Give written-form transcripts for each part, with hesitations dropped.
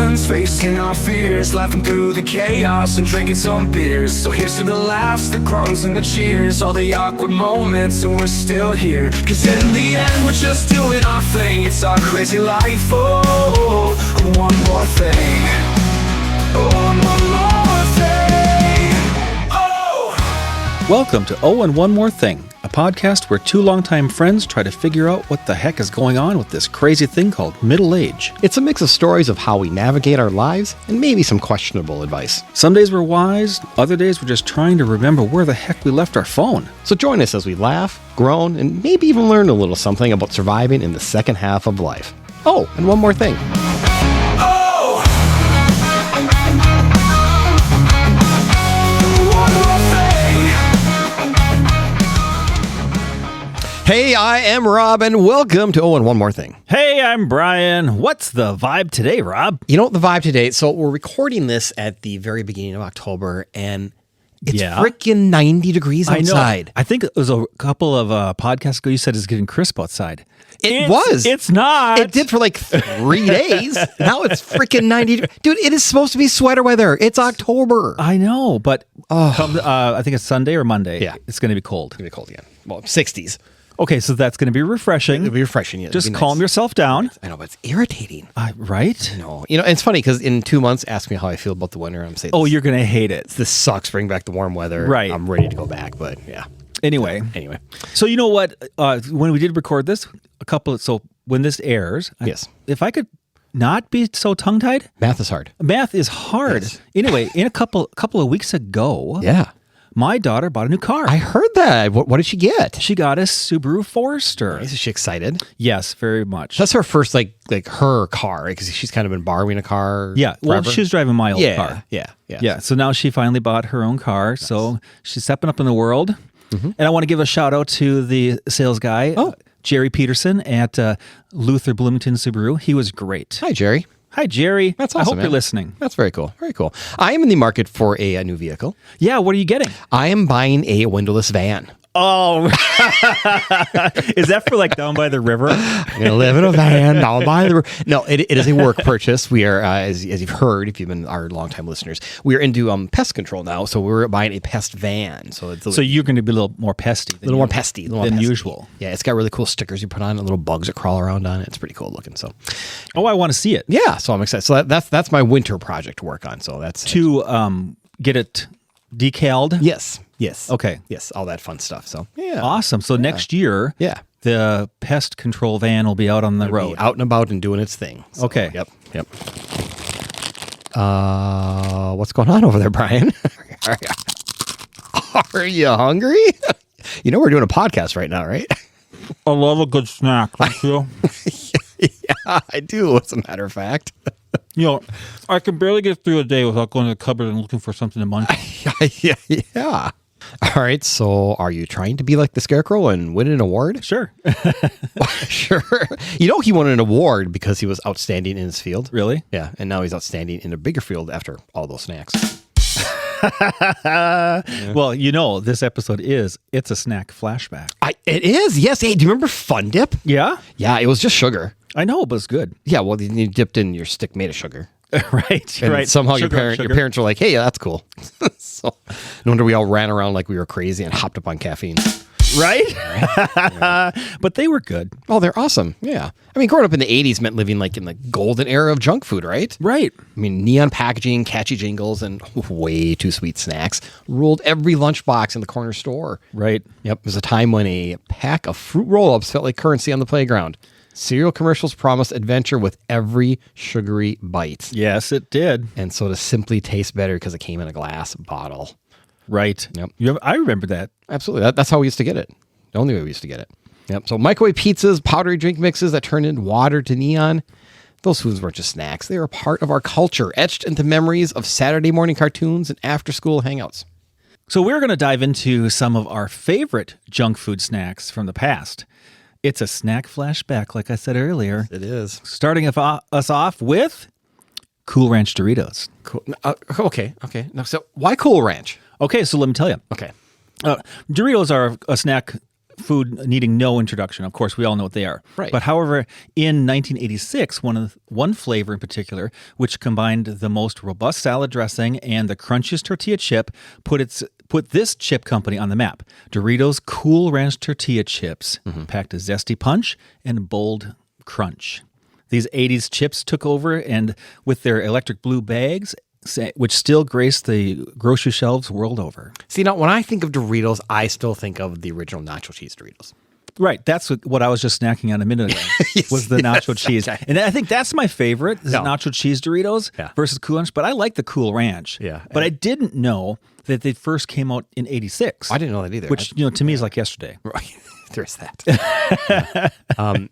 friends, facing our fears, laughing through the chaos and drinking some beers. So here's to the laughs, the crumbs and the cheers, all the awkward moments, and we're still here. Cause in the end we're just doing our thing. It's our crazy life, oh, one more thing. Oh, one more thing. Oh! Welcome to Oh and One More Thing, a podcast where two longtime friends try to figure out what the heck is going on with this crazy thing called middle age. It's a mix of stories of how we navigate our lives and maybe some questionable advice. Some days we're wise, other days we're just trying to remember where the heck we left our phone. So join us as we laugh, groan, and maybe even learn a little something about surviving in the second half of life. Oh, and one more thing. Hey, I am Rob, and welcome to Oh, and One More Thing. Hey, I'm Brian. What's the vibe today, Rob? You know what the vibe today? So we're recording this at the very beginning of October, and it's freaking 90 degrees outside. I know. I think it was a couple of podcasts ago you said it's getting crisp outside. It was. It's not. It did for like 3 days. Now it's freaking 90. Dude, it is supposed to be sweater weather. It's October. I know, but I think it's Sunday or Monday. Yeah. It's going to be cold. It's going to be cold again. Well, 60s. Okay, so that's going to be refreshing. It'll be refreshing. Yeah, just calm yourself down. I know, but it's irritating. Right? No. You know, and it's funny because in 2 months, ask me how I feel about the winter. I'm saying, oh, you're going to hate it. This sucks. Bring back the warm weather. Right. I'm ready to go back, but yeah. Anyway. So you know what? When we did record this, so when this airs, yes. If I could not be so tongue-tied. Math is hard. Math is hard. Yes. Anyway, in a couple of weeks ago. Yeah. My daughter bought a new car. I heard that. What did she get? She got a Subaru Forester. Is she excited? Yes, very much. That's her first, like her car, right? Because she's kind of been borrowing a car. Yeah. Well, forever. she was driving my old car. Yeah. So now she finally bought her own car. Nice. So she's stepping up in the world. Mm-hmm. And I want to give a shout out to the sales guy, Jerry Peterson at Luther Bloomington Subaru. He was great. Hi, Jerry. Hi, Jerry. That's awesome, I hope man. You're listening. That's very cool. Very cool. I am in the market for a new vehicle. Yeah, what are you getting? I am buying a windowless van. Oh, is that for like down by the river? I'm going to live in a van down by the river. No, it is a work purchase. We are, as you've heard, if you've been our longtime listeners, we are into pest control now. So we're buying a pest van. So you're going to be a little more pesty. A little more pesty. Than usual. Yeah, it's got really cool stickers you put on and little bugs that crawl around on it. It's pretty cool looking. So, I want to see it. Yeah, so I'm excited. So that's my winter project to work on. So that's to get it decaled. Yes. Okay. Yes. All that fun stuff. So yeah. Awesome. So next year, the pest control van will be out on the road, out and about and doing its thing. So, okay. Yep. What's going on over there, Brian? Are you hungry? You know we're doing a podcast right now, right? I love a good snack, don't you? Yeah, I do. As a matter of fact. You know, I can barely get through a day without going to the cupboard and looking for something to munch. Yeah. All right. So are you trying to be like the Scarecrow and win an award? Sure. Sure. You know, he won an award because he was outstanding in his field. Really? Yeah. And now he's outstanding in a bigger field after all those snacks. Well, you know, this episode it's a snack flashback. It is. Yes. Hey, do you remember Fun Dip? Yeah. Yeah. It was just sugar. I know, but it's good. Yeah. Well, you dipped in your stick made of sugar. Right. And right. Somehow sugar, your parents were like, hey, yeah, that's cool. So no wonder we all ran around like we were crazy and hopped up on caffeine. Right? But they were good. Oh, they're awesome. Yeah. I mean, growing up in the 80s meant living like in the golden era of junk food, right? Right. I mean, neon packaging, catchy jingles, and way too sweet snacks ruled every lunchbox in the corner store. Right. Yep. It was a time when a pack of fruit roll-ups felt like currency on the playground. Cereal commercials promised adventure with every sugary bite. Yes, it did. And so to simply taste better because it came in a glass bottle. Right. Yep. I remember that. Absolutely. That's how we used to get it. The only way we used to get it. Yep. So microwave pizzas, powdery drink mixes that turned into water to neon. Those foods weren't just snacks. They were a part of our culture, etched into memories of Saturday morning cartoons and after-school hangouts. So we're going to dive into some of our favorite junk food snacks from the past. It's a snack flashback, like I said earlier. It is. Starting us off with Cool Ranch Doritos. Cool. Okay. Now, so why Cool Ranch? Okay, so let me tell you. Okay. Doritos are a snack food needing no introduction. Of course, we all know what they are. Right. But however, in 1986, one flavor in particular, which combined the most robust salad dressing and the crunchiest tortilla chip, put this chip company on the map. Doritos Cool Ranch tortilla chips packed a zesty punch and bold crunch. These 80s chips took over, and with their electric blue bags, which still grace the grocery shelves world over. See, now when I think of Doritos, I still think of the original nacho cheese Doritos. Right. That's what I was just snacking on a minute ago, was the nacho cheese. Okay. And I think that's my favorite, is No. nacho cheese Doritos versus Cool Ranch. But I like the Cool Ranch. Yeah. But I didn't know that they first came out in 86. I didn't know that either. Which, to me is like yesterday. Right. There's that. And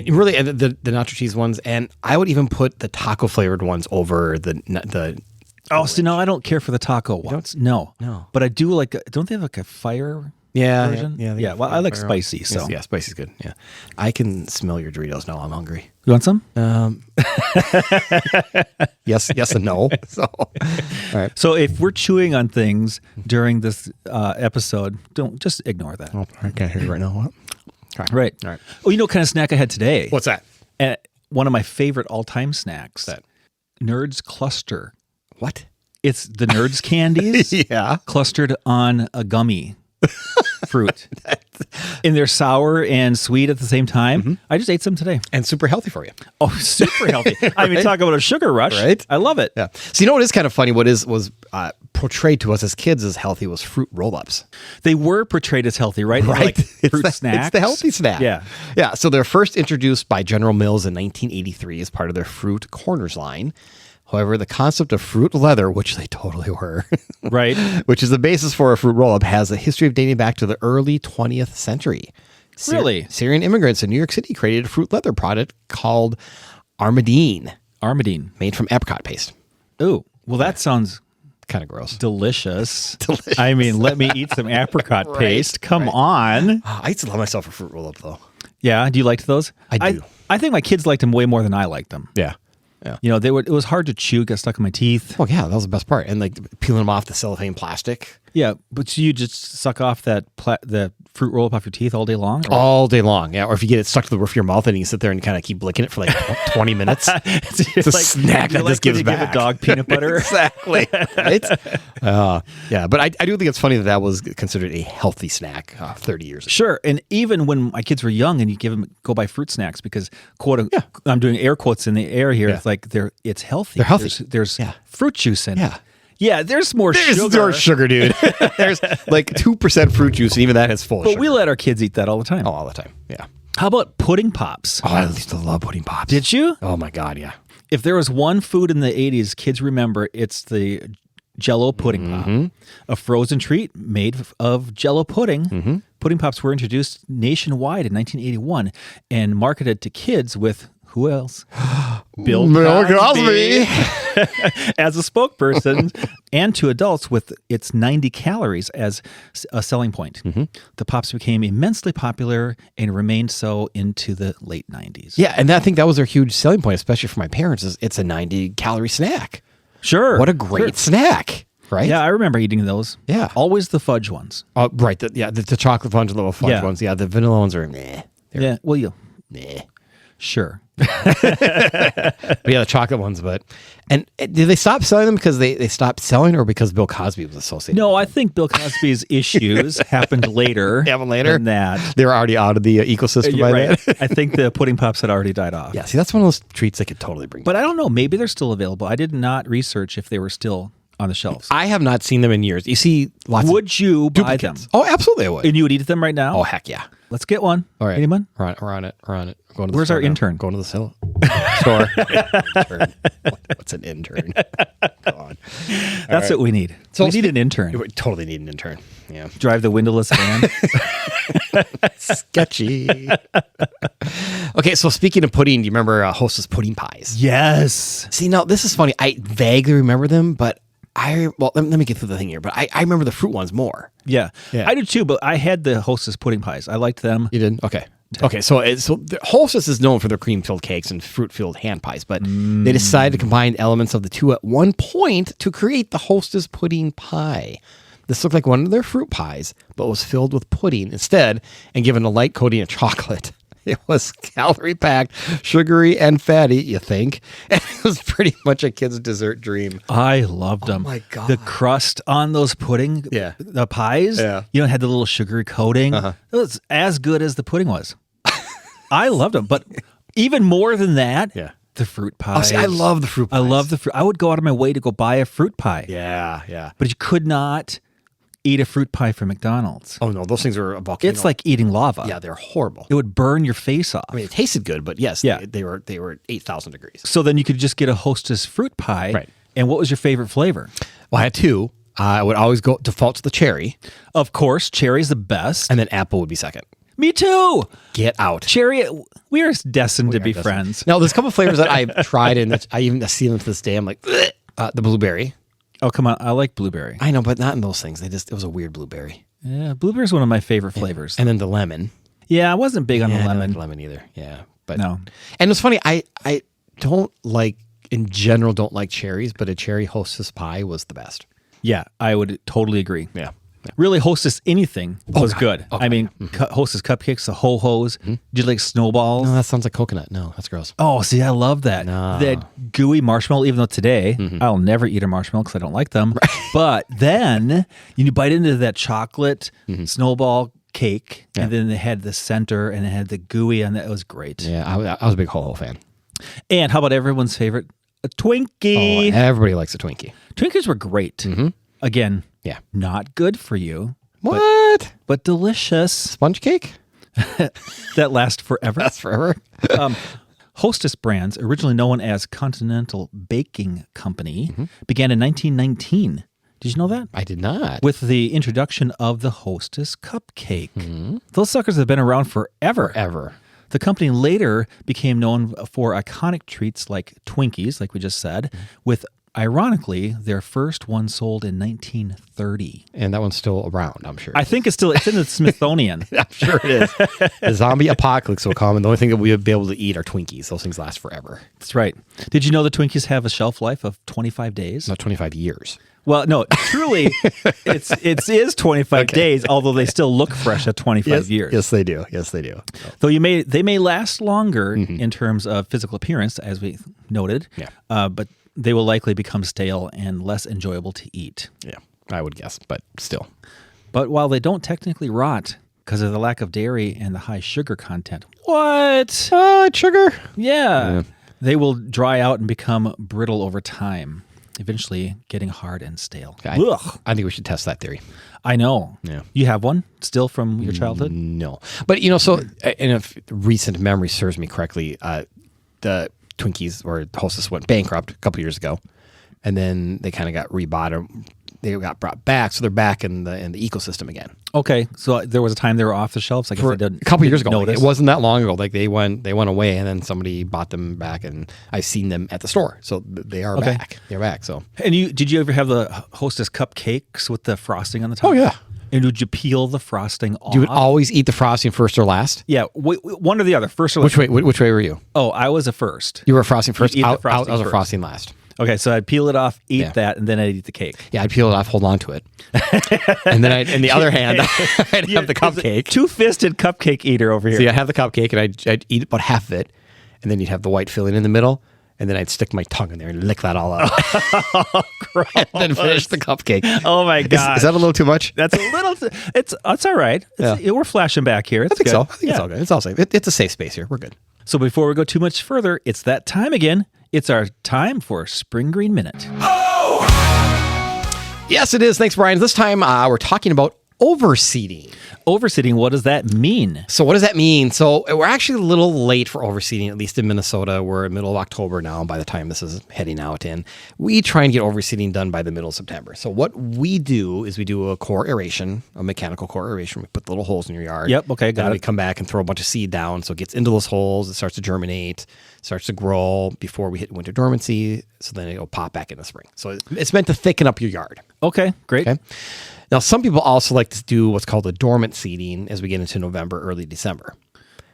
really, the nacho cheese ones, and I would even put the taco flavored ones over the. Oh, so no, I don't care for the taco ones. No. But I do like, don't they have like a fire version? Yeah. Well, I like spicy. So Yeah, spicy's good. Yeah. I can smell your Doritos now. I'm hungry. You want some? Yes and no. So, all right. So if we're chewing on things during this episode, don't just ignore that. Oh, I can't hear you right now. What? Right. All right. Oh, you know what kind of snack I had today? What's that? One of my favorite all-time snacks. What's that? Nerds Cluster. What? It's the Nerds candies Yeah. clustered on a gummy fruit. And they're sour and sweet at the same time. I just ate some today. And super healthy for you. Oh, super healthy. I mean, talk about a sugar rush. Right? I love it. Yeah. So you know what is kind of funny? What was portrayed to us as kids as healthy was fruit roll-ups. They were portrayed as healthy, right? Right. Like fruit snacks. It's the healthy snack. Yeah. Yeah. So they're first introduced by General Mills in 1983 as part of their Fruit Corners line. However, the concept of fruit leather, which they totally were, Right. which is the basis for a fruit roll-up, has a history of dating back to the early 20th century. Really? Syrian immigrants in New York City created a fruit leather product called Armadine, made from apricot paste. Oh, well, that sounds Kind of gross. delicious. Delicious. I mean, let me eat some apricot Right, paste. Come on. I used to love myself a fruit roll-up, though. Yeah. Do you like those? I do. I think my kids liked them way more than I liked them. Yeah. Yeah. You know, it was hard to chew, got stuck in my teeth. Well, yeah, that was the best part. And like peeling them off the cellophane plastic. Yeah, but you just suck off the fruit roll up off your teeth all day long? Or? All day long. Yeah. Or if you get it stuck to the roof of your mouth and you sit there and kind of keep licking it for like 20 minutes. It's a snack that just gives when you back. give a dog peanut butter. Exactly. Right? Yeah. But I do think it's funny that was considered a healthy snack 30 years ago. Sure, and even when my kids were young, and you go buy fruit snacks because I'm doing air quotes in the air here. Yeah. It's like it's healthy. They're healthy. There's Yeah. fruit juice in Yeah. it. Yeah, there's more There's sugar. more sugar, dude. There's like 2% fruit juice, and even that is full of But sugar. we let our kids eat that all the time. all the time. Yeah. How about pudding pops? Oh, I used to love pudding pops. Did you? Oh, my God. Yeah. If there was one food in the 80s kids remember, it's the Jell-O pudding pop, a frozen treat made of Jell-O pudding. Pudding pops were introduced nationwide in 1981 and marketed to kids with who else? Bill Cosby as a spokesperson, and to adults with its 90 calories as a selling point. The pops became immensely popular and remained so into the late 90s. Yeah, and I think that was their huge selling point, especially for my parents, is it's a 90-calorie snack. Sure. What a great snack, right? Yeah, I remember eating those. Yeah. Always the fudge ones. Right. The chocolate fudge, little fudge Yeah. ones. Yeah, the vanilla ones are meh. Yeah, well, Meh. sure. But yeah, the chocolate ones. And did they stop selling them because they stopped selling, or because Bill Cosby was associated? No, I think Bill Cosby's issues happened later. Than that. They were already out of the ecosystem by Right. then. I think the pudding pops had already died off. Yeah, see, that's one of those treats they could totally bring But back. I don't know. Maybe they're still available. I did not research if they were still on the shelves. I have not seen them in years. You see lots of Would you buy them? duplicates. Oh, absolutely I would. And you would eat them right now? Oh, heck yeah. Let's get one. All right. Anyone? We're on it. We're going to the Where's store our now. intern? Going to the store. Intern. What's an intern? Go on. That's what we need. So we need an intern. We totally need an intern. Yeah. Drive the windowless van. Sketchy. Okay, so speaking of pudding, do you remember Hostess pudding pies? Yes. See, now this is funny. I vaguely remember them, but let me get through the thing here. But I remember the fruit ones more. Yeah. Yeah. I do too, but I had the Hostess pudding pies. I liked them. You did? Okay. Okay, so the Hostess is known for their cream-filled cakes and fruit-filled hand pies, but they decided to combine elements of the two at one point to create the Hostess pudding pie. This looked like one of their fruit pies, but was filled with pudding instead and given a light coating of chocolate. It was calorie-packed, sugary, and fatty, you think. And it was pretty much a kid's dessert dream. I loved them. Oh, my God. The crust on those pudding, the pies, it had the little sugary coating. It was as good as the pudding was. I loved them. But even more than that, the fruit pies. Oh, see, I love the fruit pies. I love the fruit. I would go out of my way to go buy a fruit pie. Yeah. But you could not eat a fruit pie from McDonald's. Oh, no, those things are a volcano. It's like eating lava. Yeah, they're horrible. It would burn your face off. I mean, it tasted good, but yes, they were 8,000 degrees. So then you could just get a Hostess fruit pie. Right. And what was your favorite flavor? Well, I had two. I would always go default to the cherry. Of course, cherry's the best. And then apple would be second. Me too. Get out. Cherry, we are destined to be friends. Now, there's a couple of flavors that I've tried, and that I even see them to this day. I'm like, the blueberry. Oh, come on. I like blueberry. I know, but not in those things. It was a weird blueberry. Yeah, blueberry's one of my favorite flavors. And then the lemon. Yeah, I wasn't big on the I lemon. don't like lemon either. Yeah. But No. And it's funny, I don't like, in general, don't like cherries, but a cherry Hostess pie was the best. Yeah, I would totally agree. Yeah. Really, Hostess anything was good. Oh, I mean, Hostess cupcakes, the ho-hos. Did you like snowballs? No, that sounds like coconut. No, that's gross. Oh, see, I love that. No. That gooey marshmallow, even though today I'll never eat a marshmallow because I don't like them. But then you bite into that chocolate snowball cake, and then they had the center and it had the gooey, and that was great. Yeah, I was a big ho-ho fan. And how about everyone's favorite? A Twinkie. Oh, everybody likes a Twinkie. Twinkies were great. Again, not good for you. What? But delicious. Sponge cake? That lasts forever. That's forever. Hostess brands, originally known as Continental Baking Company, began in 1919. Did you know that? I did not. With the introduction of the Hostess cupcake. Those suckers have been around forever. Forever. The company later became known for iconic treats like Twinkies, like we just said, with, ironically, their first one sold in 1930. And that one's still around, I'm sure. I think it's in the Smithsonian. I'm sure it is. The zombie apocalypse will come, and the only thing that we'll be able to eat are Twinkies. Those things last forever. That's right. Did you know the Twinkies have a shelf life of 25 days? Not 25 years. Well, no, truly, it is 25 days, although they still look fresh at 25 years. Yes, they do. Yes, they do. Though they may last longer in terms of physical appearance, as we noted, but they will likely become stale and less enjoyable to eat. Yeah, I would guess, but still. But while they don't technically rot because of the lack of dairy and the high sugar content, what? Sugar? Yeah. They will dry out and become brittle over time, eventually getting hard and stale. Ugh. I think we should test that theory. I know. Yeah. You have one still from your childhood? No. But, so, and if recent memory serves me correctly, the Twinkies or Hostess went bankrupt a couple years ago, and then they kind of got rebought. They got brought back, so they're back in the ecosystem again. Okay, so there was a time they were off the shelves. I guess For I didn't. A couple years ago, notice. it wasn't that long ago. Like they went away, and then somebody bought them back, and I've seen them at the store. So they are back. They're back. So. And did you ever have the Hostess cupcakes with the frosting on the top? Oh yeah. And would you peel the frosting off? You would always eat the frosting first or last. Yeah, one or the other. First or last. Which way were you? Oh, I was a first. You were a frosting first. Eat the I frosting was a first. frosting last. Okay, so I'd peel it off, eat that, and then I'd eat the cake. Yeah, I'd peel it off, hold on to it, and then in the other hand, I'd have the cupcake. Two-fisted cupcake eater over here. So I'd have the cupcake, and I'd eat about half of it, and then you'd have the white filling in the middle, and then I'd stick my tongue in there and lick that all out, and then finish the cupcake. Oh my god, is that a little too much? That's a little. It's all right. We're flashing back here. It's I think good. so. I think it's all good. It's all safe. It's a safe space here. We're good. So before we go too much further, it's that time again. It's our time for Spring Green Minute. Yes, it is. Thanks, Brian. This time we're talking about overseeding. Overseeding, what does that mean? So what does that mean? So we're actually a little late for overseeding, at least in Minnesota. We're in the middle of October now by the time this is heading out in. We try and get overseeding done by the middle of September. So what we do is we do a core aeration, a mechanical core aeration. We put the little holes in your yard. Yep, okay, got and it. we come back and throw a bunch of seed down. So it gets into those holes. It starts to germinate, starts to grow before we hit winter dormancy. So then it'll pop back in the spring. So it's meant to thicken up your yard. Okay, great. Okay. Now, some people also like to do what's called a dormant seeding as we get into November, early December.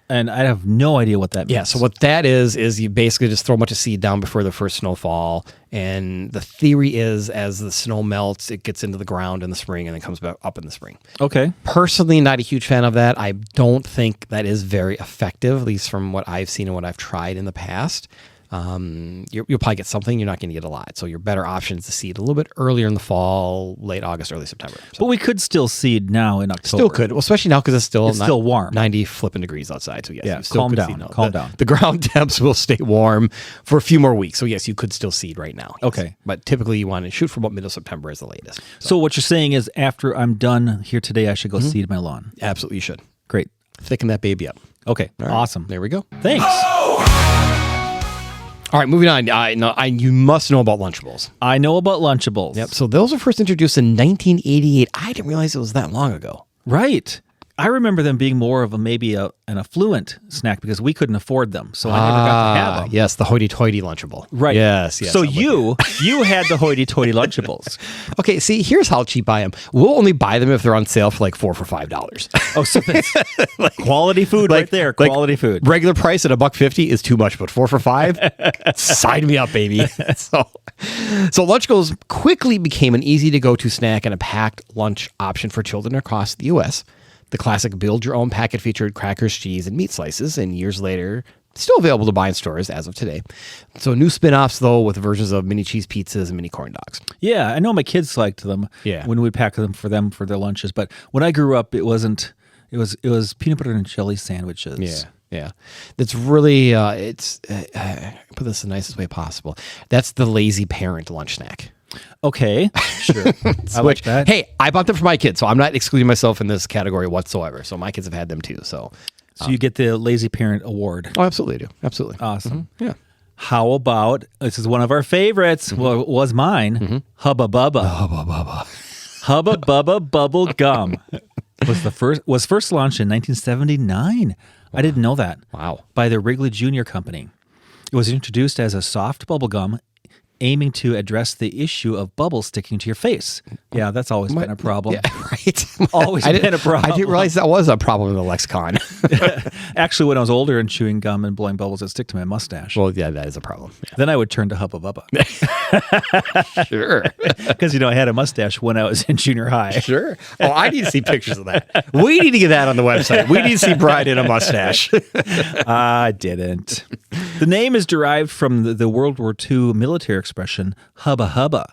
And I have no idea what that means. Yeah, so what that is you basically just throw a bunch of seed down before the first snowfall. And the theory is as the snow melts, it gets into the ground in the spring and then comes back up in the spring. Okay. Personally, not a huge fan of that. I don't think that is very effective, at least from what I've seen and what I've tried in the past. You'll probably get something. You're not going to get a lot. So your better option is to seed a little bit earlier in the fall, late August, early September. So. But we could still seed now in October. Still could, well, especially now because it's still warm. 90 flipping degrees outside. So yes, Yeah, you still calm could down, seed now. calm down. The ground temps will stay warm for a few more weeks. So yes, you could still seed right now. Yes. Okay. But typically you want to shoot for about middle of September as the latest. So what you're saying is after I'm done here today, I should go seed my lawn. Absolutely you should. Great. Thicken that baby up. Okay. All right. Awesome. There we go. Thanks. All right, moving on. You must know about Lunchables. I know about Lunchables. Yep. So those were first introduced in 1988. I didn't realize it was that long ago. Right. I remember them being more of an affluent snack because we couldn't afford them, so I never got to have them. Yes, the hoity-toity Lunchable. Right. Yes. So you had the hoity-toity Lunchables. Okay, see, here's how cheap I am. We'll only buy them if they're on sale for like $4 for $5. Oh, so that's quality food right there. Quality food. Regular price at $1.50 is too much, but $4 for $5, sign me up, baby. So Lunchables quickly became an easy-to-go-to snack and a packed lunch option for children across the U.S. The classic build-your-own packet featured crackers, cheese, and meat slices, and years later, still available to buy in stores as of today. So new spin-offs, though, with versions of mini cheese pizzas and mini corn dogs. Yeah, I know my kids liked them. Yeah. When we'd pack them for their lunches, but when I grew up, it wasn't. It was peanut butter and jelly sandwiches. Yeah. That's really put this the nicest way possible. That's the lazy parent lunch snack. Okay, sure. I like that. Hey, I bought them for my kids, so I'm not excluding myself in this category whatsoever. So my kids have had them too. So you get the Lazy Parent Award. Oh, absolutely do. Absolutely. Awesome. Yeah. How about, this is one of our favorites, well, it was mine, Hubba Bubba. Hubba Bubba. Hubba Bubba Bubble Gum was first launched in 1979. I didn't know that. Wow. By the Wrigley Jr. Company. It was introduced as a soft bubble gum aiming to address the issue of bubbles sticking to your face. Yeah, that's always been a problem. Yeah, right. Always been a problem. I didn't realize that was a problem in the lexicon. Actually, when I was older and chewing gum and blowing bubbles that stick to my mustache, Well, yeah, that is a problem. Yeah. then I would turn to Hubba Bubba. Sure. Because, I had a mustache when I was in junior high. Sure. Oh, I need to see pictures of that. We need to get that on the website. We need to see Bride in a mustache. I didn't. The name is derived from the World War II military expression, hubba hubba,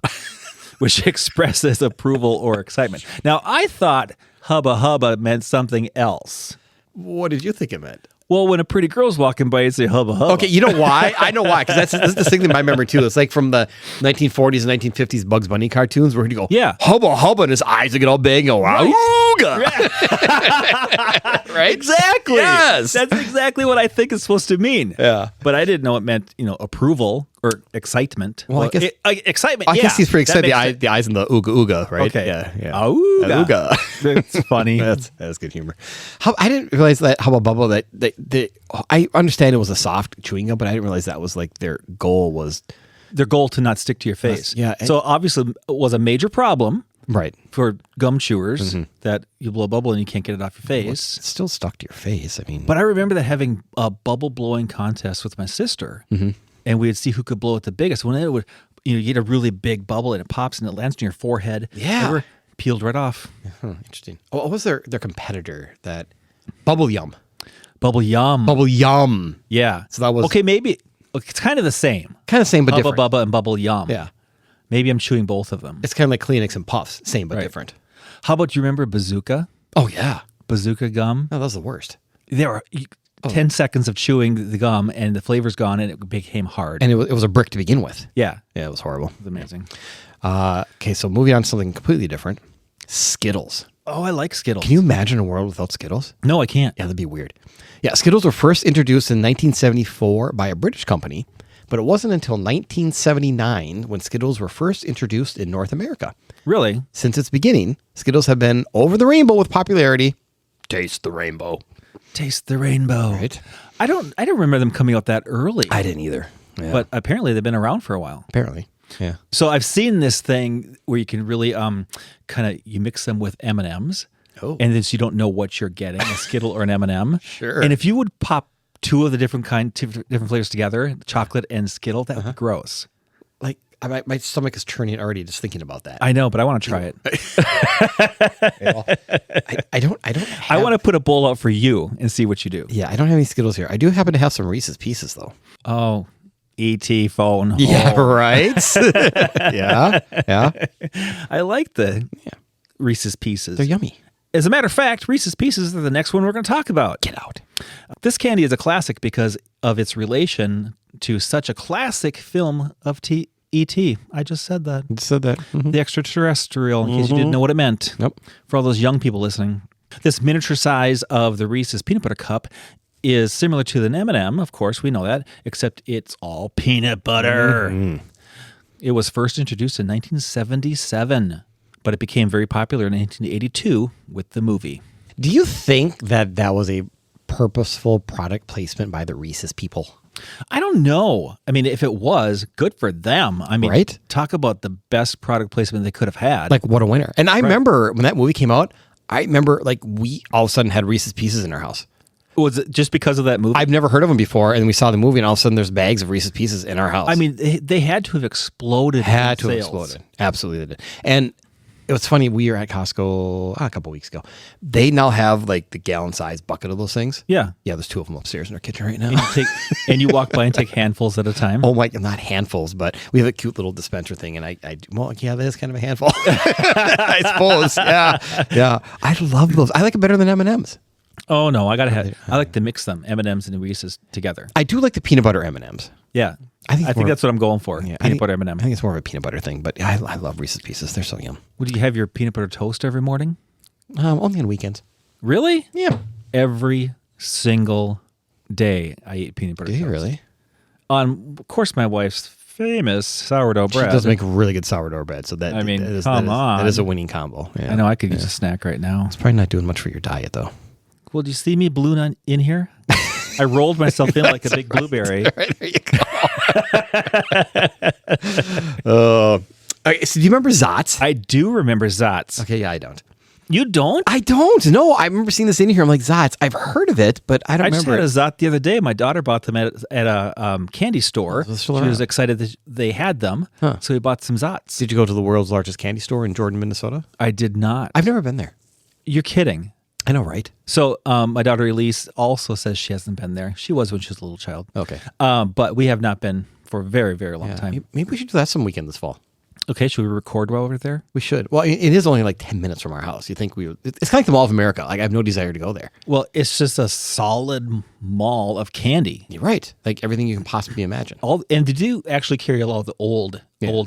which expresses approval or excitement. Now, I thought hubba hubba meant something else. What did you think it meant? Well, when a pretty girl's walking by, you'd say hubba hubba. Okay, you know why? I know why, because that's distinctly my memory too. It's like from the 1940s and 1950s Bugs Bunny cartoons where he'd go, Yeah. hubba hubba, and his eyes would get all big and go, "Awooga." Right? Exactly. Yes. That's exactly what I think it's supposed to mean. Yeah. But I didn't know it meant, approval or excitement. Well, I guess- excitement. I yeah, guess he's pretty that excited. makes sense. The eyes in the ooga ooga, right? Okay. Yeah. Ooga. Ooga. That's funny. That's good humor. I didn't realize that Hubba Bubba that I understand it was a soft chewing gum, but I didn't realize that was like their goal was Their goal to not stick to your face. Yeah. So obviously it was a major problem right. for gum chewers that you blow a bubble and you can't get it off your face. It's still stuck to your face. I mean, But I remember that having a bubble blowing contest with my sister, and we'd see who could blow it the biggest. When it would, you get a really big bubble and it pops and it lands on your forehead. Yeah. Remember? Peeled right off. interesting. Oh, what was their competitor? That Bubble Yum. Bubble Yum. Bubble Yum. Yeah. So that was okay. Maybe it's kind of the same. kind of same but Hubba different. Bubba and Bubble Yum. Yeah. Maybe I'm chewing both of them. It's kind of like Kleenex and Puffs. Same but Right. different. How about you remember Bazooka? Oh yeah. Bazooka gum. No, that was the worst. There were 10 seconds of chewing the gum and the flavor's gone and it became hard. And it was a brick to begin with. yeah. Yeah, it was horrible. It was amazing. Okay, so moving on to something completely different. Skittles. Oh, I like Skittles. Can you imagine a world without Skittles? No, I can't. Yeah, that'd be weird. Yeah, Skittles were first introduced in 1974 by a British company, but it wasn't until 1979 when Skittles were first introduced in North America. Really? Since its beginning, Skittles have been over the rainbow with popularity. Taste the rainbow. Taste the rainbow. Right. I don't remember them coming out that early. I didn't either. Yeah, But apparently they've been around for a while. apparently. Yeah. So I've seen this thing where you can really kind of you mix them with M&Ms Oh. and then so you don't know what you're getting, a Skittle or an M&M. Sure. And if you would pop two of the different flavors together, chocolate and Skittle, that would be gross. Like my stomach is turning already just thinking about that. I know, but I want to try it. I don't. I want to put a bowl out for you and see what you do. Yeah, I don't have any Skittles here. I do happen to have some Reese's Pieces though. Oh, E.T. phone. Yeah, Oh. right. yeah. I like the Reese's Pieces. They're yummy. As a matter of fact, Reese's Pieces are the next one we're going to talk about. Get out. This candy is a classic because of its relation to such a classic film of E.T. I just said that. You said that. Mm-hmm. The extraterrestrial, in case you didn't know what it meant. Nope. For all those young people listening. This miniature size of the Reese's peanut butter cup is similar to the M&M, of course, we know that, except it's all peanut butter. Mm-hmm. It was first introduced in 1977, but it became very popular in 1982 with the movie. Do you think that was a purposeful product placement by the Reese's people? I don't know. I mean, if it was, good for them. I mean, Right? Talk about the best product placement they could have had. Like, what a winner. And I remember when that movie came out, we all of a sudden had Reese's Pieces in our house. Was it just because of that movie? I've never heard of them before, and we saw the movie, and all of a sudden there's bags of Reese's Pieces in our house. I mean, they had to have exploded. had in to have sales. exploded. Absolutely they did. And it was funny, we were at Costco a couple weeks ago. They now have like the gallon-sized bucket of those things. Yeah. Yeah, there's two of them upstairs in our kitchen right now. And you walk by and take handfuls at a time. Oh my, not handfuls, but we have a cute little dispenser thing, and that is kind of a handful. I suppose. Yeah. I love those. I like it better than M&Ms. Oh no, I like to mix them, M&Ms and Reese's together. I do like the peanut butter M&Ms. Yeah. I think that's what I'm going for. Yeah, Peanut butter M&M. I think it's more of a peanut butter thing, but I love Reese's Pieces. They're so yum. Would you have your peanut butter toast every morning? Only on weekends. Really? Yeah. Every single day I eat peanut butter Do you toast. really? Of course, my wife's famous sourdough bread. She does make really good sourdough bread, so that I mean, that is, come on. that is a winning combo. Yeah. I know I could use a snack right now. It's probably not doing much for your diet, though. Well, do you see me balloon in here? I rolled myself in like a big blueberry. Right, there you go. Okay, so do you remember Zots? I do remember Zots. Okay, yeah, I don't. You don't? I don't. No, I remember seeing this in here. I'm like, Zots. I've heard of it, but I don't I just remember had a it. Zot the other day. My daughter bought them at a candy store. those She still was around? excited that they had them, Huh. so we bought some Zots. Did you go to the world's largest candy store in Jordan, Minnesota? I did not. I've never been there. You're kidding. I know, right? So my daughter Elise also says she hasn't been there. She was when she was a little child. Okay. But we have not been for a very, very long Yeah, time. maybe we should do that some weekend this fall. Okay, should we record while we're there? We should. Well, it is only like 10 minutes from our house. You think we would? It's kind of like the Mall of America. Like, I have no desire to go there. Well, it's just a solid mall of candy. You're right. Like everything you can possibly imagine. And they do actually carry a lot of the old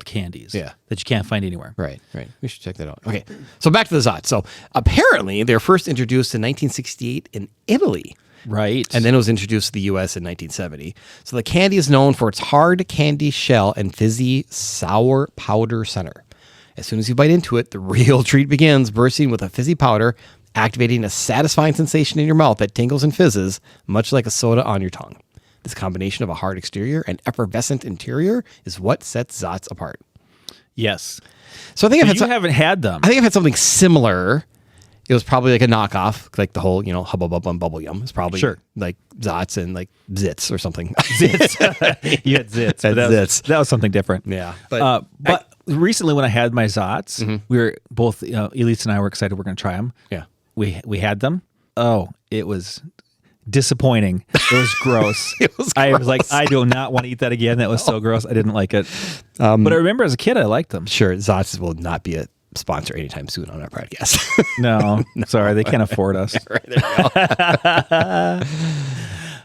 candies Yeah. that you can't find anywhere. Right. We should check that out. Okay. So back to the Zots. So apparently they were first introduced in 1968 in Italy. Right. And then it was introduced to the U.S. in 1970. So the candy is known for its hard candy shell and fizzy sour powder center. As soon as you bite into it, the real treat begins, bursting with a fizzy powder, activating a satisfying sensation in your mouth that tingles and fizzes, much like a soda on your tongue. This combination of a hard exterior and effervescent interior is what sets Zots apart. Yes. So I think You haven't had them. I've had something similar. It was probably like a knockoff, like the whole, Hubba Bubba and Bubble Yum. It's probably like Zots and like Zits or something. Zits. You had Zits. But that was something different. Yeah. But recently when I had my Zots, we were both, Elise and I were excited we're going to try them. Yeah. We had them. Oh, it was disappointing. It was gross. I was like, I do not want to eat that again. That was so gross. I didn't like it. But I remember as a kid, I liked them. Sure, Zots will not be a sponsor anytime soon on our podcast. No, sorry, they can't afford us. Right, there you go.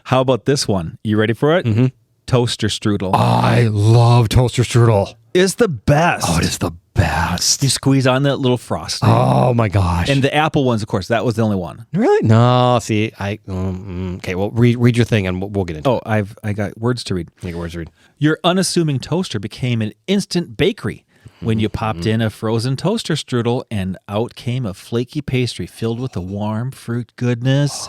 How about this one? You ready for it? Mm-hmm. Toaster strudel. I love toaster strudel. It's the best. Oh, it is the best. You squeeze on that little frosting. Oh my gosh. And the apple ones, of course, that was the only one. Really? No, see, okay, well, read your thing and we'll get into it. Oh, I got words to read. Make words read. Your unassuming toaster became an instant bakery when you popped in a frozen toaster strudel and out came a flaky pastry filled with the warm fruit goodness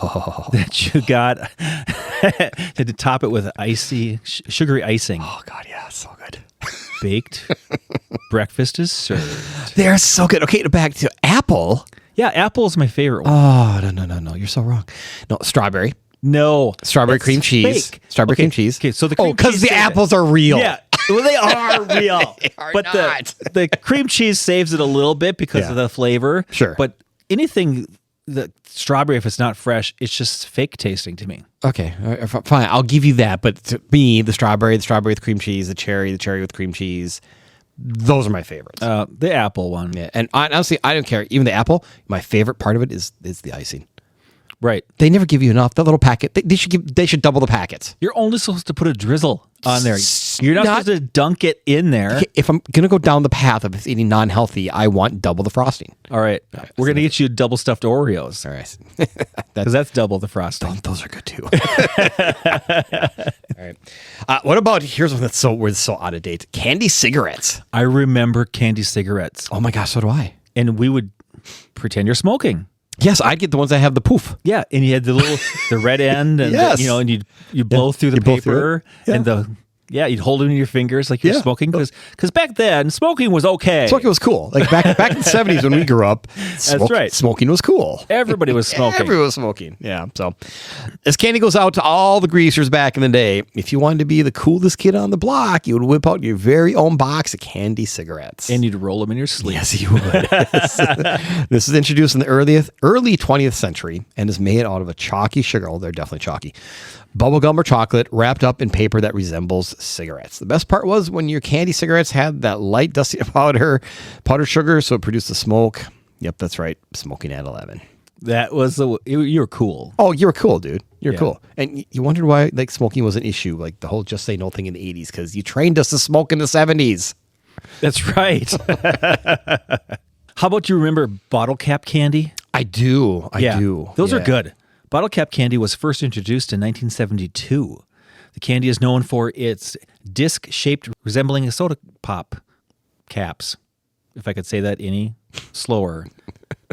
that you got. Had to top it with sugary icing. Oh God, yeah, so good. Baked. Breakfast is served. They're so good. Okay, back to Apple. Yeah, apple is my favorite one. Oh, no. You're so wrong. No, strawberry. No. Strawberry that's cream cheese. fake. Strawberry Okay, cream cheese. Okay, so the cream because cheese the saves apples it. are real. Yeah. Well, they are real. They are but not. the cream cheese saves it a little bit because Yeah. of the flavor. Sure. But anything the strawberry, if it's not fresh, it's just fake tasting to me. Okay, all right, fine. I'll give you that. But to me, the strawberry with cream cheese, the cherry with cream cheese, those are my favorites. The apple one. Yeah, and honestly, I don't care. Even the apple, my favorite part of it is the icing. Right. They never give you enough. That little packet, they should double the packets. You're only supposed to put a drizzle on there. You're not supposed to dunk it in there. If I'm gonna go down the path of eating non-healthy, I want double the frosting. All right. We're going to get you double stuffed Oreos. All right, Because that's double the frosting. those are good too. All right. What about here's one that's so out of date: candy cigarettes. I remember candy cigarettes. Oh my gosh, so do I. And we would pretend you're smoking. Yes, I'd get the ones that have the poof. Yeah, and you had the red end, and Yes. and you blow through the You blow through paper, it. Yeah. and you'd hold it in your fingers like you're Yeah. smoking because back then smoking was okay. Smoking was cool. Like back in the 70s when we grew up, right. Smoking was cool. Everybody was smoking. Everyone was smoking. Yeah. So this candy goes out to all the greasers back in the day. If you wanted to be the coolest kid on the block, you would whip out your very own box of candy cigarettes. And you'd roll them in your sleeve. Yes, you would. This is introduced in the early 20th century and is made out of a chalky sugar. Oh, they're definitely chalky. Bubblegum or chocolate wrapped up in paper that resembles cigarettes. The best part was when your candy cigarettes had that light dusty powdered sugar, so it produced the smoke. Yep, that's right. Smoking at 11. That was you were cool. Oh, you were cool, dude. You're Yeah. cool. And you wondered why like smoking was an issue, like the whole just say no thing in the 80s, because you trained us to smoke in the 70s. That's right. How about you remember bottle cap candy? I do. I do. Those are Yeah. good. Bottle cap candy was first introduced in 1972. The candy is known for its disc-shaped resembling a soda pop caps. If I could say that any slower,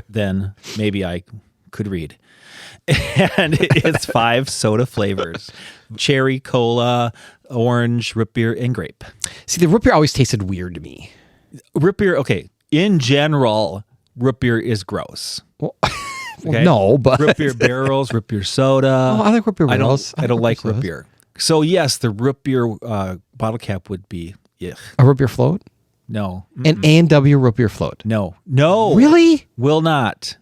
then maybe I could read. And it's 5 soda flavors: cherry, cola, orange, root beer, and grape. See, the root beer always tasted weird to me. Root beer, okay, in general, root beer is gross. Well, Okay? no, but root beer barrels, root beer soda. Oh, I like root beer barrels. I don't like root sodas. beer. So yes, the root beer bottle cap would be yuck. A root beer float? No, An A&W root beer float. no, Really? will not.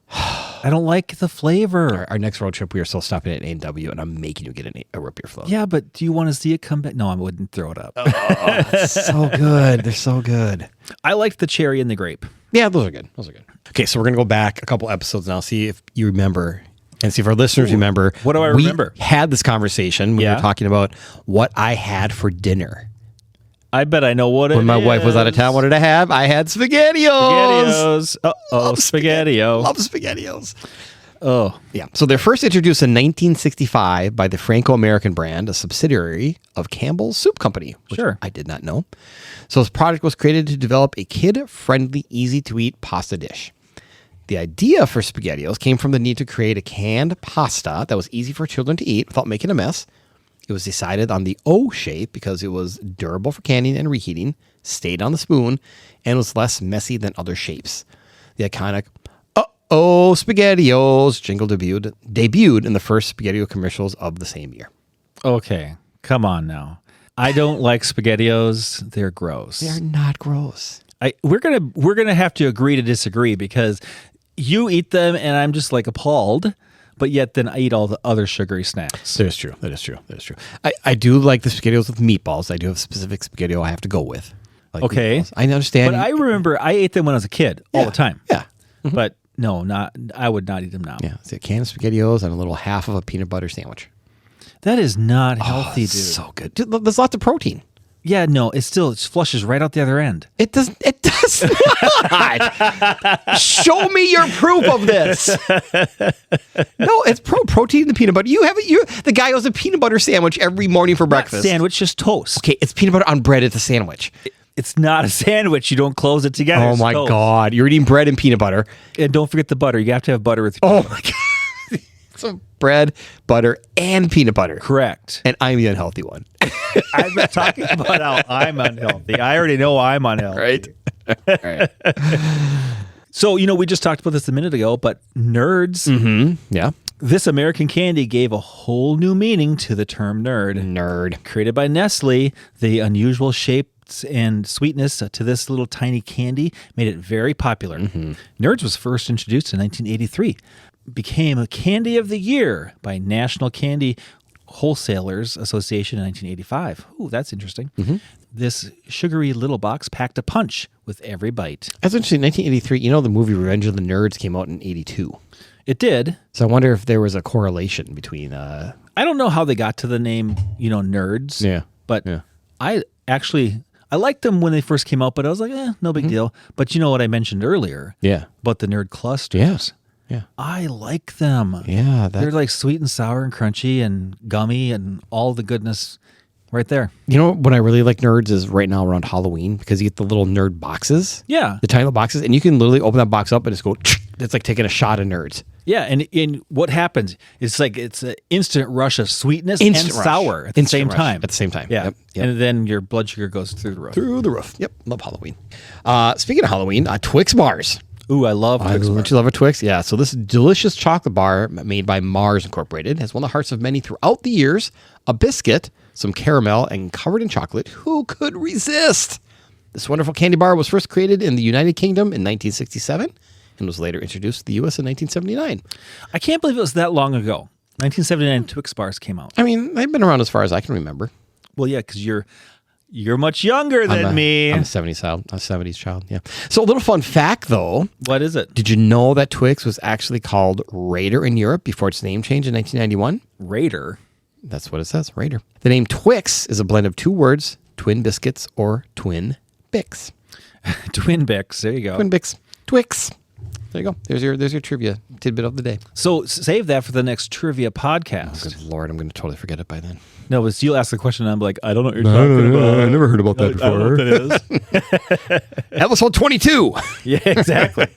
I don't like the flavor. Our next road trip, we are still stopping at A&W, and I'm making you get a root beer float. Yeah, but do you want to see it come back? No, I wouldn't throw it up. So good. They're so good. I liked the cherry and the grape. Yeah, those are good. Okay, so we're going to go back a couple episodes now, see if you remember, and see if our listeners remember. What do I remember? We had this conversation when we Yeah. were talking about what I had for dinner. I bet I know what it is. When my wife was out of town, what did I have? I had SpaghettiOs. SpaghettiOs. Uh-oh, SpaghettiO. Love SpaghettiOs. Oh, Yeah. So they're first introduced in 1965 by the Franco-American brand, a subsidiary of Campbell's Soup Company, which Sure. I did not know. So this product was created to develop a kid-friendly, easy-to-eat pasta dish. The idea for SpaghettiOs came from the need to create a canned pasta that was easy for children to eat without making a mess. It was decided on the O shape because it was durable for canning and reheating, stayed on the spoon, and was less messy than other shapes. The iconic SpaghettiOs jingle debuted in the first SpaghettiO commercials of the same year. okay. Come on now. I don't like SpaghettiOs. They're gross. They're not gross. We're gonna have to agree to disagree because you eat them and I'm just like appalled, but yet then I eat all the other sugary snacks. That is true. I do like the SpaghettiOs with meatballs. I do have a specific SpaghettiO I have to go with. Like Okay. meatballs. I understand. But I remember I ate them when I was a kid all the time. Yeah. But no, I would not eat them now. Yeah. It's a can of SpaghettiOs and a little half of a peanut butter sandwich. That is not healthy, dude. So good. Dude, there's lots of protein. Yeah, no, it flushes right out the other end. It does not. Show me your proof of this. No, it's protein in the peanut butter. The guy owes a peanut butter sandwich every morning for breakfast. Sandwich, just toast. Okay, it's peanut butter on bread. It's a sandwich. It's not a sandwich. You don't close it together. Oh It's my toast. God. You're eating bread and peanut butter. And don't forget the butter. You have to have butter with your Oh my God. So bread, butter, and peanut butter. Correct. And I'm the unhealthy one. I'm not talking about how I'm unhealthy. I already know I'm unhealthy. Right. So, we just talked about this a minute ago, but nerds, Yeah. this American candy gave a whole new meaning to the term nerd. Nerd. Created by Nestle, the unusual shapes and sweetness to this little tiny candy made it very popular. Nerds was first introduced in 1983, became a candy of the year by National Candy Wholesalers Association in 1985. Ooh, that's interesting. This sugary little box packed a punch with every bite. That's interesting. 1983, the movie Revenge of the Nerds came out in 82. It did. So I wonder if there was a correlation between... I don't know how they got to the name, nerds. Yeah. But Yeah. I liked them when they first came out, but I was like, no big deal. But you know what I mentioned earlier? Yeah. About the nerd clusters. Yes. Yeah. I like them. Yeah. They're like sweet and sour and crunchy and gummy and all the goodness right there. What I really like nerds is right now around Halloween because you get the little nerd boxes. Yeah. The tiny little boxes. And you can literally open that box up and just go, it's like taking a shot of nerds. Yeah, and what happens? It's like it's an instant rush of sweetness and Instant rush. sour at the Instant same rush time. At the same time. Yeah. Yep. Yep. And then your blood sugar goes through the roof. Through the roof. Yep. Love Halloween. Speaking of Halloween, Twix bars. Ooh, I love Twix bars. Don't you love a Twix? Yeah. So this delicious chocolate bar made by Mars Incorporated has won the hearts of many throughout the years. A biscuit, some caramel, and covered in chocolate. Who could resist? This wonderful candy bar was first created in the United Kingdom in 1967 and was later introduced to the U.S. in 1979. I can't believe it was that long ago. 1979 Twix bars came out. I mean, they've been around as far as I can remember. Well, yeah, because you're much younger than me. I'm a 70s child. I'm a 70s child, yeah. So a little fun fact, though. What is it? Did you know that Twix was actually called Raider in Europe before its name change in 1991? Raider. That's what it says, Raider. The name Twix is a blend of two words, twin biscuits or twin Bix. Twin Bix. There you go. Twin Bix. Twix. There you go. There's your trivia tidbit of the day. So save that for the next trivia podcast. Good Lord, I'm going to totally forget it by then. No, but you'll ask the question and I'm like, I don't know what you're talking about. I never heard about that I don't know what that is. Episode 22. Yeah, exactly.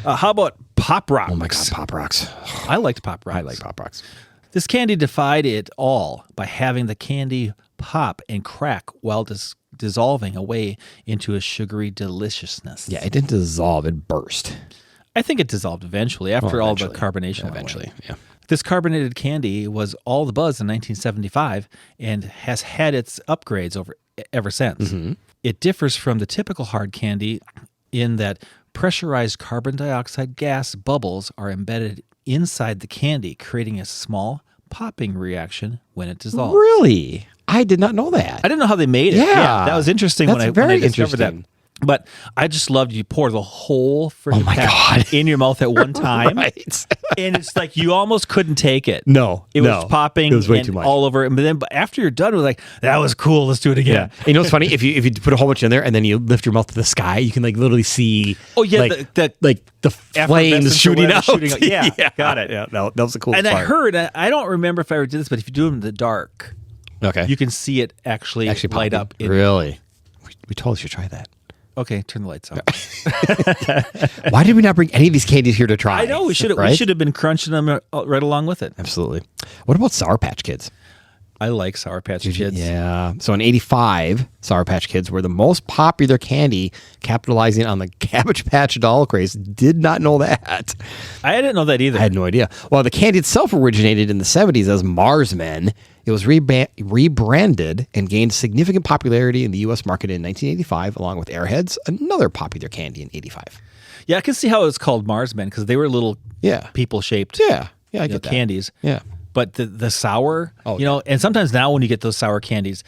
How about Pop Rocks? Oh my God, Pop Rocks. I liked Pop Rocks. I like Pop Rocks. This candy defied it all by having the candy pop and crack while dissolving away into a sugary deliciousness. Yeah, it didn't dissolve. It burst. I think it dissolved eventually after all the carbonation. Eventually, yeah. This carbonated candy was all the buzz in 1975 and has had its upgrades ever since. It differs from the typical hard candy in that pressurized carbon dioxide gas bubbles are embedded inside the candy, creating a small popping reaction when it dissolves. Really? I did not know that. I didn't know how they made it. Yeah. That was interesting That's when I very discovered that. interesting. But I just loved you pour the whole freaking my pack God. in your mouth at one time. Right. And it's like you almost couldn't take it. No, It was popping It was way and too much. all over. But after you're done, it was like, that was cool. Let's do it Yeah. again. And you know what's funny? If you put a whole bunch in there and then you lift your mouth to the sky, you can like literally see Oh, yeah, like the flames effervescence or shooting whatever out. shooting out. Yeah, got it. Yeah, that was the coolest And part. I heard, I don't remember if I ever did this, but if you do them in the dark, Okay. you can see it actually light popping. up. Really? We totally should try that. Okay, turn the lights off. Why did we not bring any of these candies here to try? I know, we should right? have been crunching them right along with it. Absolutely. What about Sour Patch Kids? I like Sour Patch Kids. Yeah. So in 85, Sour Patch Kids were the most popular candy, capitalizing on the Cabbage Patch doll craze. Did not know that. I didn't know that either. I had no idea. Well, the candy itself originated in the 70s as Mars Men. It was rebranded and gained significant popularity in the U.S. market in 1985, along with Airheads, another popular candy in 85. Yeah, I can see how it's called Mars Men because they were little people-shaped Yeah, I get that. candies. Yeah. But the sour, and sometimes now when you get those sour candies,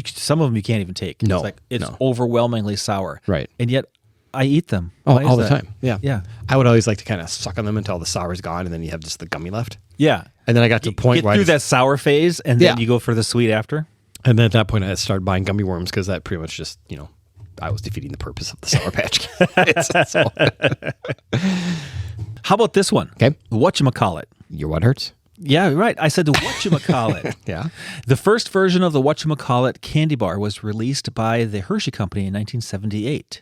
some of them you can't even take. No, It's like it's overwhelmingly sour. Right. And yet I eat them. Oh, Why is all the that? time. Yeah. Yeah. I would always like to kind of suck on them until the sour is gone, and then you have just the gummy left. Yeah. And then I got to a point Get where through that sour phase and then you go for the sweet after. And then at that point, I started buying gummy worms because that pretty much just, I was defeating the purpose of the Sour Patch Kids. So, How about this one? Okay. Whatchamacallit. your what hurts? Yeah, right. I said the whatchamacallit. Yeah. The first version of the whatchamacallit candy bar was released by the Hershey Company in 1978.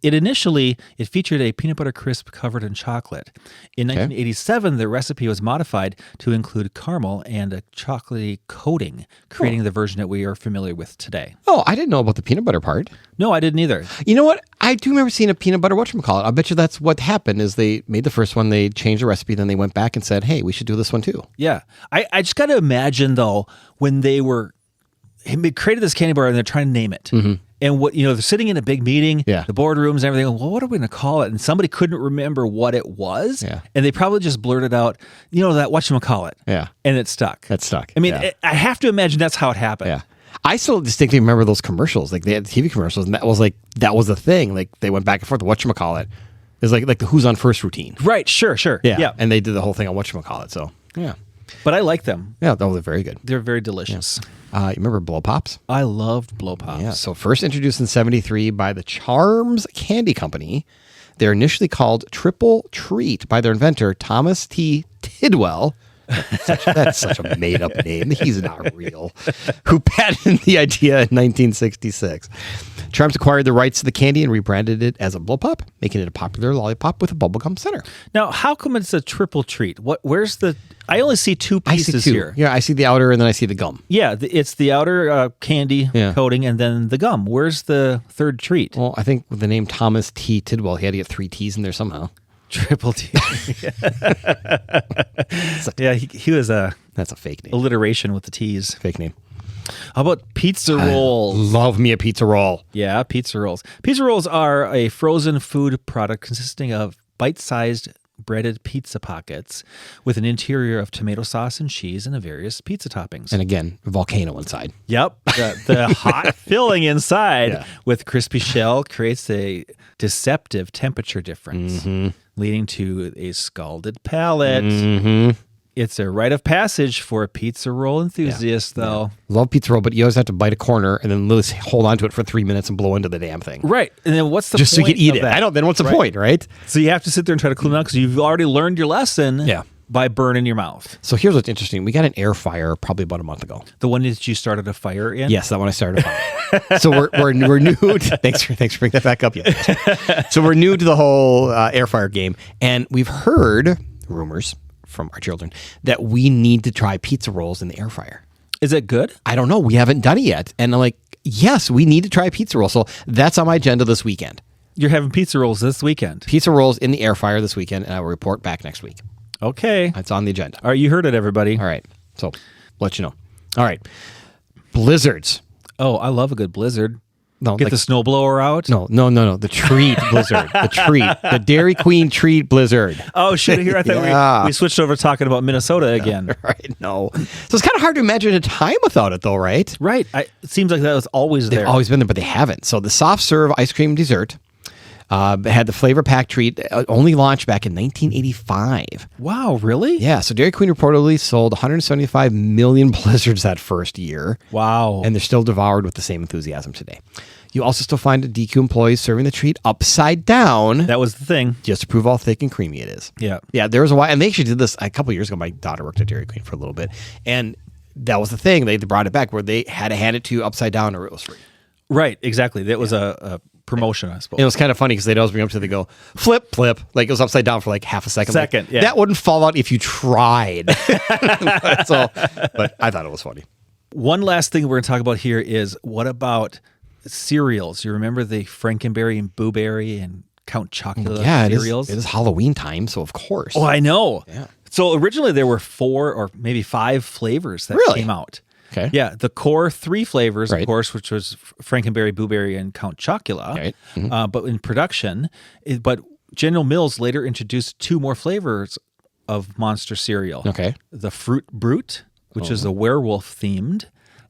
It featured a peanut butter crisp covered in chocolate. In 1987, the recipe was modified to include caramel and a chocolatey coating, creating the version that we are familiar with today. Oh, I didn't know about the peanut butter part. No, I didn't either. You know what? I do remember seeing a peanut butter whatchamacallit. I bet you that's what happened is they made the first one, they changed the recipe, then they went back and said, hey, we should do this one too. Yeah. I just got to imagine, though, when they created this candy bar and they're trying to name it. And they're sitting in a big meeting, Yeah. the boardrooms and everything. Well, what are we going to call it? And somebody couldn't remember what it was. Yeah. And they probably just blurted out, that whatchamacallit. Yeah. And it stuck. That stuck. I mean, Yeah. I have to imagine that's how it happened. Yeah. I still distinctly remember those commercials. Like they had TV commercials, and that was the thing. Like they went back and forth. Whatchamacallit is like the Who's on First routine. Right. Sure. Yeah. And they did the whole thing on whatchamacallit. So yeah. But I like them. Yeah, they're very good. They're very delicious. You remember Blow Pops? I loved Blow Pops. Yeah. So first introduced in '73 by the Charms Candy Company. They're initially called Triple Treat by their inventor Thomas T. Tidwell. That's such a made-up name. He's not real. Who patented the idea in 1966. Charms acquired the rights to the candy and rebranded it as a Blow Pop, making it a popular lollipop with a bubblegum center. Now, how come it's a triple treat? Where's the... I only see two pieces here. Yeah, I see the outer and then I see the gum. Yeah, it's the outer candy Yeah. coating and then the gum. Where's the third treat? Well, I think with the name Thomas T. Tidwell, he had to get 3 T's in there somehow. Triple T. Yeah, he was a That's a fake name. alliteration with the T's. Fake name. How about pizza rolls? Love me a pizza roll. Yeah, pizza rolls. Pizza rolls are a frozen food product consisting of bite-sized breaded pizza pockets with an interior of tomato sauce and cheese and the various pizza toppings. And again, a volcano inside. Yep. The hot filling inside Yeah. with crispy shell creates a deceptive temperature difference, leading to a scalded palate. It's a rite of passage for a pizza roll enthusiast, though. Love pizza roll, but you always have to bite a corner and then literally hold on to it for 3 minutes and blow into the damn thing. Right. And then what's the Just so point you can eat of it. that? I know. Then what's the point, right? So you have to sit there and try to clean it out because you've already learned your lesson Yeah. by burning your mouth. So here's what's interesting. We got an air fryer probably about a month ago. The one that you started a fire in? Yes, that one I started. So we're new. Thanks for bringing that back up. Yeah. So we're new to the whole air fryer game, and we've heard rumors from our children that we need to try pizza rolls in the air fryer. Is it good? I don't know. We haven't done it yet, and I'm like, yes, we need to try pizza roll. So that's on my agenda this weekend. You're having pizza rolls this weekend. Pizza rolls in the air fryer this weekend, and I will report back next week. Okay. That's on the agenda. All right, you heard it, everybody. All right. So let you know. All right. Blizzards. Oh, I love a good blizzard. No, Get like- the snowblower out. No. The treat blizzard. The treat. The Dairy Queen treat blizzard. Oh, shit. Here, I thought Yeah. we switched over talking about Minnesota again. Right. No. So it's kind of hard to imagine a time without it, though, right? Right. It seems like that was always They've there. always been there, but they haven't. So the soft serve ice cream dessert had the flavor pack treat only launched back in 1985. Wow, really? Yeah. So Dairy Queen reportedly sold 175 million blizzards that first year. Wow. And they're still devoured with the same enthusiasm today. You also still find DQ employees serving the treat upside down that was the thing. just to prove how thick and creamy it is. Yeah. Yeah, there was a while, and they actually did this a couple years ago. My daughter worked at Dairy Queen for a little bit, and that was the thing. They brought it back where they had to hand it to you upside down or it was free. Right, exactly. That was a promotion, I suppose. And it was kind of funny because they'd always bring up to they go, flip, like it was upside down for like half a second. Second, Like, yeah. That wouldn't fall out if you tried. But I thought it was funny. One last thing we're going to talk about here is what about cereals? You remember the Frankenberry and Boo Berry and Count Chocula Yeah, cereals? it is Halloween time, so of course. Oh, I know. Yeah. So originally there were 4 or maybe 5 flavors that Really? came out. Okay. Yeah, the core 3 flavors, Right. of course, which was Frankenberry, Boo Berry, and Count Chocula. Right. But in production, but General Mills later introduced 2 more flavors of Monster cereal. Okay. The Fruit Brute, which is a werewolf themed,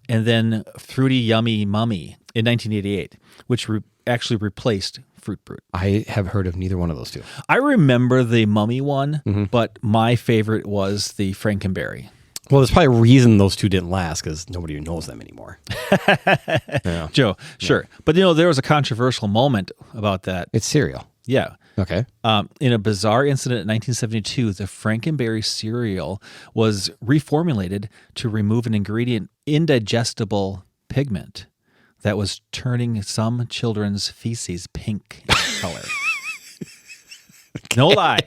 and then Fruity Yummy Mummy in 1988, which actually replaced Fruit Brute. I have heard of neither one of those two. I remember the Mummy one, Mm-hmm. but my favorite was the Frankenberry. Well, there's probably a reason those two didn't last because nobody knows them anymore. Joe, sure. But, there was a controversial moment about that. It's cereal. Yeah. Okay. In a bizarre incident in 1972, the Frankenberry cereal was reformulated to remove an ingredient, indigestible pigment, that was turning some children's feces pink in color. No lie.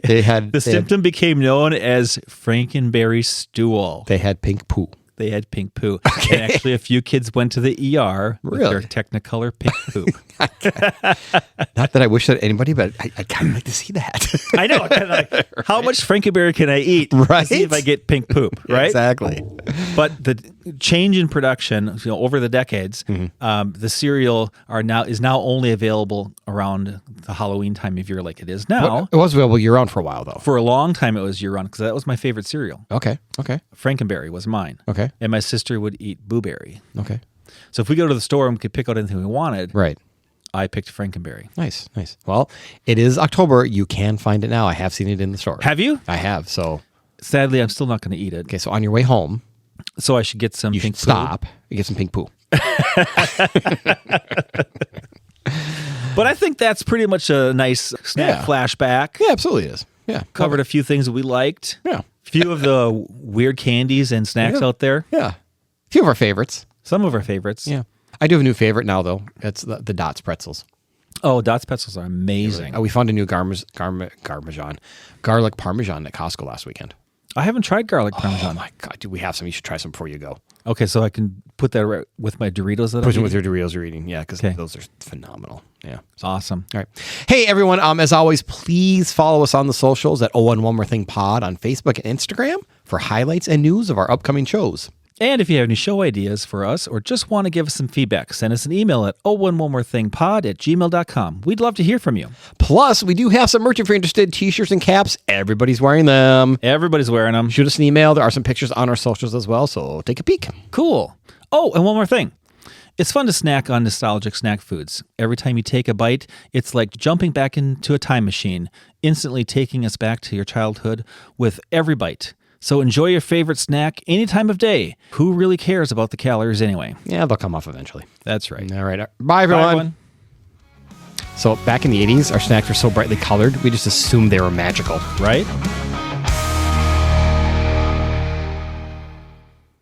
They had The symptom became known as Frankenberry stool. They had pink poo. they had pink poo. And actually, a few kids went to the ER with their Really? Technicolor pink poop. Not that I wish that anybody, but I kind of like to see that. I know. Like, how much Frankenberry can I eat Right? to see if I get pink poop, right? Exactly. But the change in production, over the decades, the cereal is now only available around the Halloween time of year, like it is now. It was available year round for a while, though. For a long time, it was year round because that was my favorite cereal. Okay. Frankenberry was mine. Okay. And my sister would eat Blueberry. Okay. So if we go to the store and we could pick out anything we wanted, Right. I picked Frankenberry. Nice. Well, it is October. You can find it now. I have seen it in the store. Have you? I have. So, Sadly, I'm still not going to eat it. okay. So on your way home, So I should get some you pink should poo. stop and get some pink poo. But I think that's pretty much a nice snack flashback. Yeah, absolutely it is. Yeah. Covered a few things that we liked. Yeah. Few of the weird candies and snacks out there. Yeah. A few of our favorites. Some of our favorites. Yeah. I do have a new favorite now, though. It's the Dots pretzels. Oh, Dots pretzels are amazing. We found a new garlic parmesan at Costco last weekend. I haven't tried garlic Oh parmesan. my God, dude, we have some. You should try some before you go. Okay, so I can put that right with my Doritos that Put I'm them with eating? your Doritos you're eating. Yeah, because Okay. those are phenomenal. Yeah. Awesome. All right. Hey, everyone. As always, please follow us on the socials at One More Thing Pod on Facebook and Instagram for highlights and news of our upcoming shows. And if you have any show ideas for us or just want to give us some feedback, send us an email at onemoreThingPod@gmail.com. We'd love to hear from you. Plus, we do have some merch if you're interested. T-shirts and caps. Everybody's wearing them. Everybody's wearing them. Shoot us an email. There are some pictures on our socials as well, so take a peek. Cool. Oh, and one more thing. It's fun to snack on nostalgic snack foods. Every time you take a bite, it's like jumping back into a time machine, instantly taking us back to your childhood with every bite. So enjoy your favorite snack any time of day. Who really cares about the calories anyway? Yeah, they'll come off eventually. That's right. All right. Bye, everyone. Bye, everyone. So back in the 80s, our snacks were so brightly colored, we just assumed they were magical. Right?